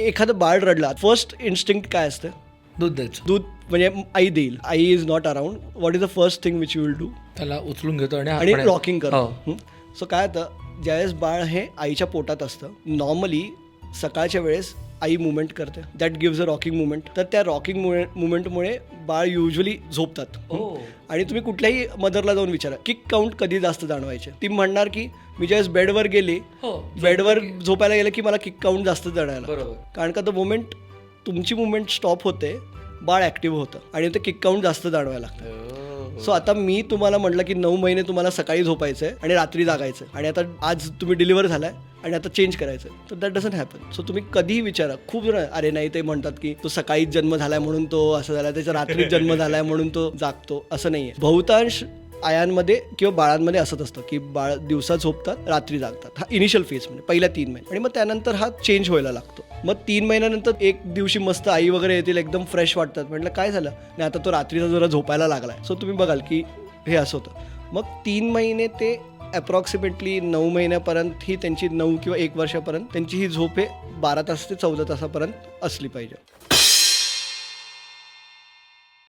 एखादं बाळ रडला, first instinct काय असतं? दूध द्यायचं, दूध म्हणजे आई देईल, आई is not around, what is the first thing which you will do? त्याला उचलून घेतो आणि आणि आपण- रॉकिंग हो. करतो. सो काय होतं, ज्यावेळेस बाळ हे आईच्या पोटात असतं, नॉर्मली सकाळच्या वेळेस आई मुवमेंट करते, that gives a rocking movement. तर त्या रॉकिंग मुवमेंटमुळे बाळ युजली झोपतात. आणि तुम्ही कुठल्याही मदरला जाऊन विचारा, किक काउंट कधी जास्त जाणवायचे, ती म्हणणार की मी ज्यावेळेस बेडवर गेली, हो, बेडवर झोपायला गेलं की मला किक काउंट जास्त जाणवायला. बरोबर. कारण का द मोमेंट तुमची मुवमेंट स्टॉप होते, बाळ ॲक्टिव्ह होतं आणि ते किक काउंट जास्त जाणवायला लागतं. सो आता मी तुम्हाला म्हटलं की 9 महिने तुम्हाला सकाळी झोपायचं आहे आणि रात्री जागायचं आहे, आणि आता आज तुम्ही डिलिव्हर झालाय आणि आता चेंज करायचं आहे, तर दॅट डझंट हॅपन. सो तुम्ही कधीही विचारा. खूप जण अरे नाही ते म्हणतात की तो सकाळीच जन्म झालाय म्हणून तो असं झाला, त्याचा रात्रीच जन्म झालाय म्हणून तो जागतो, असं नाही आहे. बहुतांश आयांमध्ये किंवा बाळांमध्ये असंच असतं की बाळ दिवसा झोपतात, रात्री जागतात. हा इनिशियल फेज म्हणजे पहिल्या 3 महिने, आणि मग त्यानंतर हा चेंज व्हायला लागतो. मग 3 महिन्यानंतर एक दिवशी मस्त आई वगैरे येतील, एकदम फ्रेश वाटतात. म्हटलं काय झालं, नाही आता तो रात्रीचा जरा झोपायला लागलाय. सो तुम्ही बघाल की हे असं होतं. मग 3 महिने ते अप्रॉक्सिमेटली 9 महिन्यापर्यंत ही त्यांची, 9 किंवा 1 वर्षापर्यंत त्यांची ही झोप हे 12 तास ते 14 तासापर्यंत असली पाहिजे.